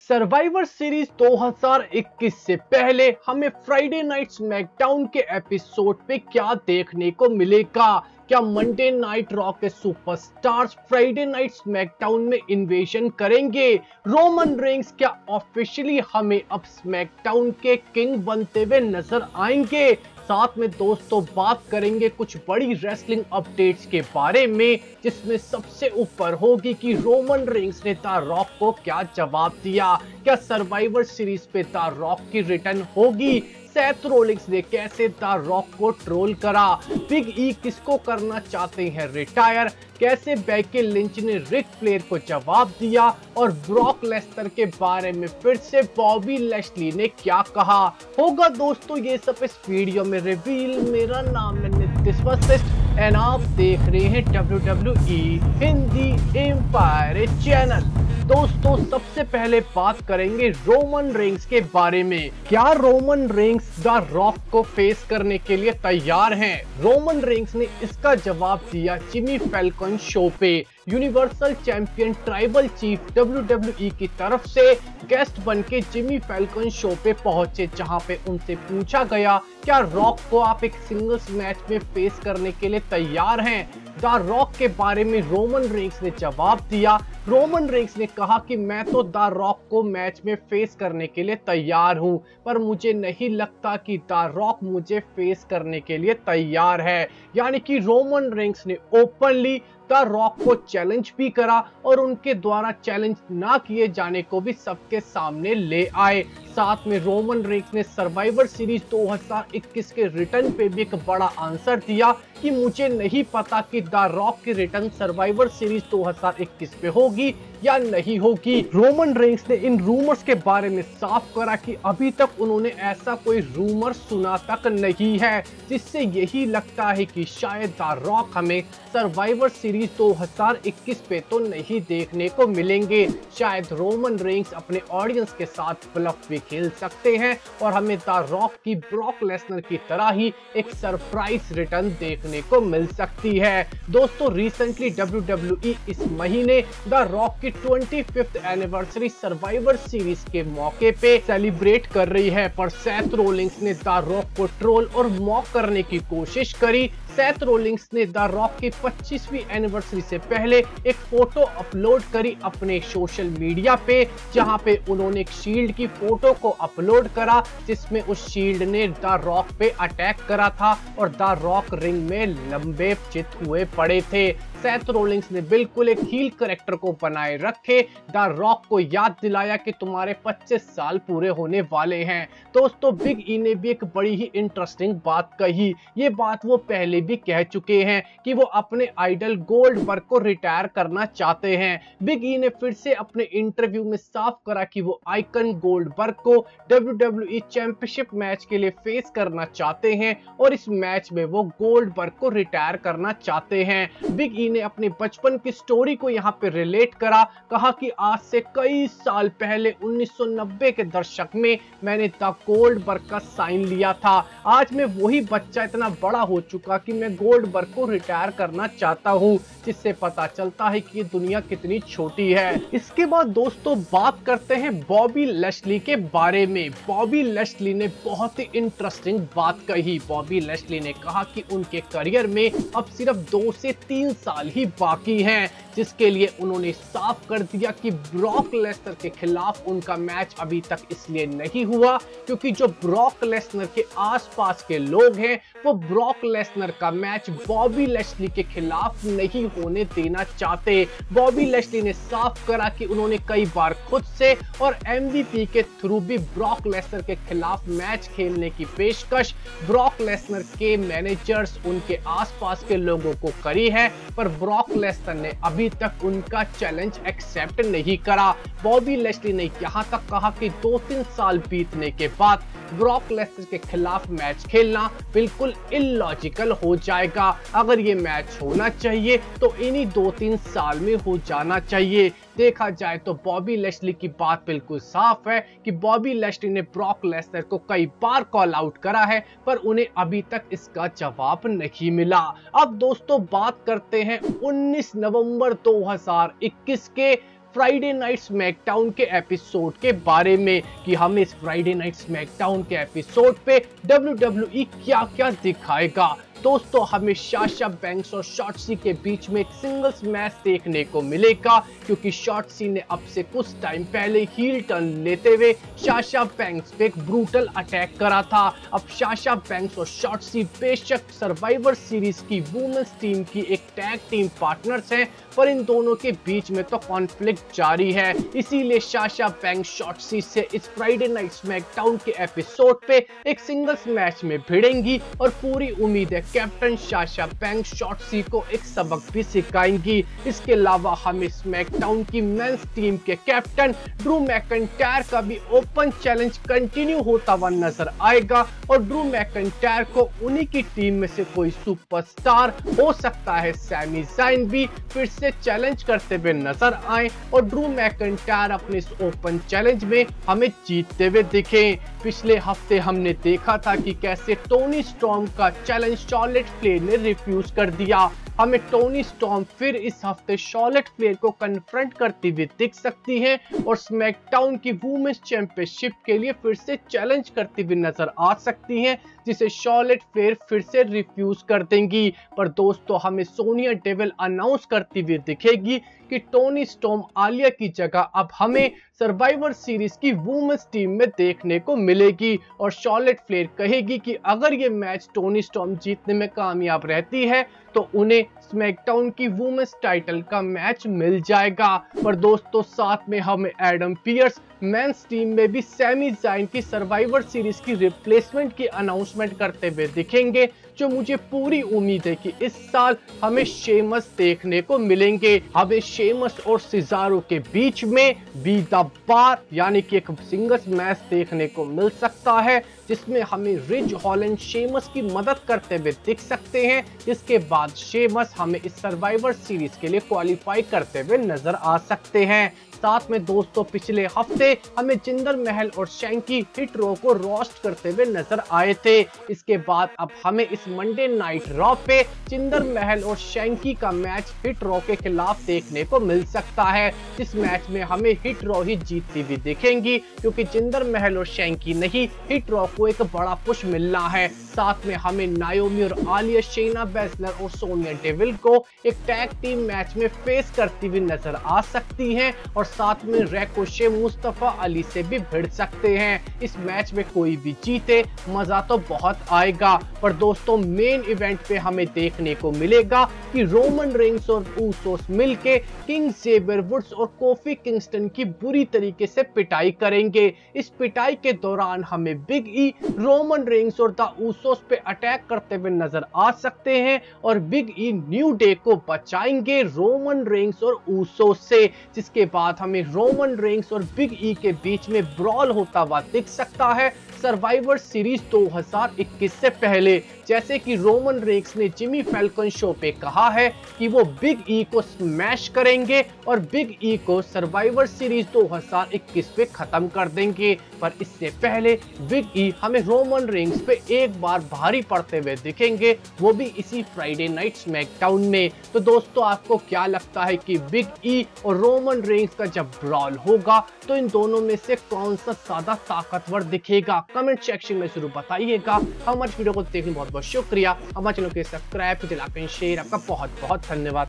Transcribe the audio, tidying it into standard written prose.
Survivor series 2021 से पहले हमें फ्राइडे नाइट स्मैकडाउन के एपिसोड पे क्या देखने को मिलेगा? क्या मंडे नाइट रॉ के सुपरस्टार्स फ्राइडे नाइट स्मैकडाउन में इन्वेजन करेंगे? रोमन रेंस क्या ऑफिशियली हमें अब स्मैकडाउन के किंग बनते हुए नजर आएंगे? साथ में दोस्तों बात करेंगे कुछ बड़ी रेसलिंग अपडेट्स के बारे में, जिसमें सबसे ऊपर होगी कि रोमन रेंस ने द रॉक को क्या जवाब दिया। क्या सर्वाइवर सीरीज पे द रॉक की रिटर्न होगी? सेथ रोलिंस ने कैसे द रॉक को ट्रोल करा? बिग ई किसको करना चाहते हैं रिटायर? कैसे बेकी लिंच ने रिक फ्लेयर को जवाब दिया? और ब्रॉक लेसनर के बारे में फिर से बॉबी लैशली ने क्या कहा? होगा दोस्तों ये सब इस वीडियो में रिवील। मेरा नाम है नितिश वशिष्ठ एंड आप देख रहे हैं WWE हिंदी एम्पायर चैनल। दोस्तों सबसे पहले बात करेंगे रोमन रेंस के बारे में। क्या रोमन रेंस द रॉक को फेस करने के लिए तैयार हैं? रोमन रेंस ने इसका जवाब दिया जिमी फैल्कन शो पे। Universal champion tribal chief WWE की तरफ से गेस्ट बनके जिमी फैल्कन शो पे पहुंचे, जहां पे उनसे पूछा गया क्या रॉक को आप एक सिंगल्स मैच में फेस करने के लिए तैयार हैं? द रॉक के बारे में रोमन रेंस ने जवाब दिया। रोमन रेंस ने कहा कि मैं तो द रॉक को मैच में फेस करने के लिए तैयार हूं, पर मुझे नहीं लगता कि द रॉक मुझे फेस करने के लिए तैयार है। यानी कि रोमन रेंस ने ओपनली द रॉक को चैलेंज भी करा और उनके द्वारा चैलेंज ना किए जाने को भी सबके सामने ले आए। साथ में रोमन रेंस ने सर्वाइवर सीरीज 2021 के रिटर्न पे भी एक बड़ा आंसर दिया कि मुझे नहीं पता कि द रॉक की रिटर्न सर्वाइवर सीरीज 2021 पे होगी या नहीं होगी। रोमन रेंस ने इन रूमर्स के बारे में साफ करा कि अभी तक उन्होंने ऐसा कोई रूमर सुना तक नहीं है, जिससे यही लगता है कि शायद द रॉक हमें सर्वाइवर सीरीज 2021 पे तो नहीं देखने को मिलेंगे। शायद रोमन रेंस अपने ऑडियंस के साथ ब्लफ भी खेल सकते हैं और हमें द रॉक की ब्रॉक लेसनर की तरह ही एक सरप्राइज रिटर्न देखने को मिल सकती है। दोस्तों रिसेंटली WWE इस महीने द रॉक की 25th एनिवर्सरी सर्वाइवर सीरीज के मौके पे सेलिब्रेट कर रही है, पर सेथ रोलिंस ने द रॉक को ट्रोल और मॉक करने की कोशिश करी। सेथ रोलिंस ने द रॉक की 25वीं एनिवर्सरी से पहले एक फोटो अपलोड करी अपने सोशल मीडिया पे, जहां पे उन्होंने एक शील्ड की फोटो को अपलोड करा, जिसमें उस शील्ड ने द रॉक पे अटैक करा था और द रॉक रिंग में लंबे चित हुए पड़े थे। सेथ रोलिंस ने बिल्कुल एक हील कैरेक्टर को बनाए रखे द रॉक को याद दिलाया कि तुम्हारे 25 साल पूरे होने वाले हैं। दोस्तों बिग ई ने भी एक बड़ी ही इंटरेस्टिंग बात कही। ये बात वो पहले भी कह चुके हैं कि वो अपने आइडल गोल्डबर्ग को रिटायर करना चाहते हैं। बिग ई ने फिर से अपने इंटरव्यू में साफ करा कि वो आइकन गोल्डबर्ग को WWE चैंपियनशिप मैच के लिए फेस करना चाहते हैं और इस मैच में वो गोल्डबर्ग को रिटायर करना चाहते हैं। बिग ई ने अपने बचपन की स्टोरी को यहाँ पे रिलेट करा, कहा कि आज से कई साल पहले 1990 के दशक में मैंने द गोल्डबर्ग का साइन लिया था। आज मैं वही बच्चा इतना बड़ा हो चुका कि मैं गोल्डबर्ग को रिटायर करना चाहता हूँ, जिससे पता चलता है कि ये दुनिया कितनी छोटी है। इसके बाद दोस्तों बात करते हैं बॉबी लैशली के बारे में। बॉबी लैशली ने बहुत ही इंटरेस्टिंग बात कही। बॉबी लैशली ने कहा कि उनके करियर में अब सिर्फ 2 से 3 साल ही बाकी हैं, जिसके लिए उन्होंने साफ कर दिया कि ब्रॉक लेसनर के खिलाफ उनका मैच अभी तक इसलिए नहीं हुआ क्योंकि जो ब्रॉक लेसनर के आसपास के लोग हैं वो ब्रॉक लेसनर का मैच बॉबी लैशली के खिलाफ नहीं होने देना चाहते। बॉबी लैशली ने साफ करा कि उन्होंने कई बार खुद से और MVP के थ्रू भी ब्रॉक लेसनर के खिलाफ मैच खेलने की पेशकश ब्रॉक लेसनर के मैनेजर्स, उनके आसपास के लोगों को करी है, पर ब्रॉक लेसनर ने अभी तक उनका चैलेंज एक्सेप्ट नहीं करा। बॉबी लैशली ने यहां तक कहा कि 2-3 साल बीतने के बाद ब्रॉक लेसनर के खिलाफ मैच खेलना बिल्कुल इलॉजिकल हो जाएगा। अगर ये मैच होना चाहिए तो इन्हीं 2-3 साल में हो जाना चाहिए। देखा जाए तो बॉबी लैशली की बात बिल्कुल साफ है कि बॉबी लैशली ने ब्रॉक लेसनर को कई बार कॉल आउट करा है, पर उन्हें अभी तक इसका जवाब नहीं मिला। अब दोस्तों बात करते हैं 19 नवंबर 2021 के फ्राइडे नाइट स्मैकडाउन के एपिसोड के बारे में कि हमें इस फ्राइडे नाइट स्मैकडाउन के एपिसोड पे WWE क्या क्या दिखाएगा। दोस्तों हमें साशा बैंक्स और शॉटसी के बीच में एक सिंगल्स मैच देखने को मिलेगा, क्योंकि शॉटसी ने अब से कुछ टाइम पहले हील टर्न लेते हुए साशा बैंक्स पे एक ब्रूटल अटैक करा था। अब साशा बैंक्स और शॉटसी बेशक सर्वाइवर सीरीज की वुमेन्स टीम की एक टैग टीम पार्टनर्स हैं, पर इन दोनों के बीच में तो कॉन्फ्लिक्ट जारी है। इसीलिए साशा बैंक्स शॉटसी से इस फ्राइडे नाइट स्मैकडाउन के एपिसोड पे एक सिंगल्स मैच में भिड़ेंगी और पूरी उम्मीद है कैप्टन साशा बैंक्स शॉटसी को एक सबक भी सिखाएंगी। इसके अलावा हमें स्मैकडाउन की मेंस टीम के कैप्टन ड्रू मैकइंटायर का भी ओपन चैलेंज कंटिन्यू होता हुआ नजर आएगा और ड्रू मैकइंटायर को उन्हीं की टीम में से कोई सुपरस्टार, हो सकता है सैमी ज़ाइन, भी फिर से चैलेंज करते हुए नजर आए और ड्रू मैकइंटायर अपने इस ओपन चैलेंज में हमें जीतते हुए दिखे। पिछले हफ्ते हमने देखा था कि कैसे टोनी स्टॉर्म का चैलेंज शॉर्लेट फ्लेयर ने रिफ्यूज कर दिया। हमें टोनी स्टॉर्म फिर इस हफ्ते शॉर्लेट फ्लेयर को कन्फ्रंट करती हुई दिख सकती हैं और स्मैकडाउन की वुमेन्स चैंपियनशिप के लिए फिर से चैलेंज करती हुई नजर आ सकती हैं, जिसे शॉर्लेट फ्लेयर फिर से रिफ्यूज कर देंगी। पर दोस्तों हमें सोनिया डेविल अनाउंस करती हुई दिखेगी कि टोनी स्टॉर्म आलिया की जगह अब हमें सर्वाइवर सीरीज की वुमेन्स टीम में देखने को मिलेगी और शॉर्लेट फ्लेयर कहेगी कि अगर ये मैच टोनी स्टॉर्म जीतने में कामयाब रहती है तो उन्हें स्मैकडाउन की वुमेन्स टाइटल का मैच मिल जाएगा। पर दोस्तों साथ में हमें एडम पियर्स मेंस टीम में भी सैमी ज़ाइन की सर्वाइवर सीरीज की रिप्लेसमेंट की अनाउंसमेंट करते हुए दिखेंगे, जो मुझे पूरी उम्मीद है कि इस साल हमें शेमस देखने को मिलेंगे। हमें शेमस और सिजारो के बीच में बी द बार यानी कि एक सिंगल्स मैच देखने को मिल सकता है, जिसमें हमें रिज हॉलैंड शेमस की मदद करते हुए दिख सकते हैं। इसके बाद शेमस हमें इस सर्वाइवर सीरीज के लिए क्वालिफाई करते हुए नजर आ सकते हैं। साथ में दोस्तों पिछले हफ्ते हमें जिंदर महल और शैंकी हिट रो को रोस्ट करते हुए नजर आए थे। इसके बाद अब हमें इस मंडे नाइट रॉ पे जिंदर महल और शैंकी का मैच हिट रो के खिलाफ देखने को मिल सकता है। इस मैच में हमें हिट रो ही जीतती हुई दिखेंगी, क्योंकि जिंदर महल और शैंकी नहीं, हिट रो को एक बड़ा पुश मिलना है। साथ में हमें नायोमी और आलिया, शेना बेसलर और सोनिया डेविल को एक टैग टीम मैच में फेस करती हुई नजर आ सकती हैं और साथ में रैकोशे मुस्तफा अली से भी भिड़ सकते हैं। इस मैच में कोई भी जीते मजा तो बहुत आएगा। पर दोस्तों मेन इवेंट पे हमें देखने को मिलेगा कि रोमन रेंस और ऊसोस मिलके किंग ज़ेवियर वुड्स और कोफी किंगस्टन की बुरी तरीके से पिटाई करेंगे। इस पिटाई के दौरान हमें बिग ई रोमन रेंस और द ऊसोस पे अटैक करते हुए नजर आ सकते हैं और बिग ई न्यू डे को बचाएंगे रोमन रेंस और ऊसोस से, जिसके बाद हमें रोमन रेंस और बिग ई के बीच में ब्रॉल होता हुआ दिख सकता है सर्वाइवर सीरीज 2021 से पहले। जैसे कि रोमन रेंस ने जिमी फैल्कन शो पे कहा है कि वो बिग ई को स्मैश करेंगे और बिग ई को सर्वाइवर सीरीज 2021 पे खत्म कर देंगे। पर इससे पहले बिग ई हमें रोमन रेंस पे एक बार भारी पड़ते हुए दिखेंगे, वो भी इसी फ्राइडे नाइट स्मैकडाउन में। तो दोस्तों आपको क्या लगता है कि बिग ई और रोमन रेंस का जब ब्रॉल होगा तो इन दोनों में से कौन सा ज्यादा ताकतवर दिखेगा? कमेंट सेक्शन में जरूर बताइएगा। हमारे वीडियो को देखने बहुत बहुत शुक्रिया। हमारे चैनल को सब्सक्राइब, लाइक, शेयर, आपका बहुत बहुत धन्यवाद।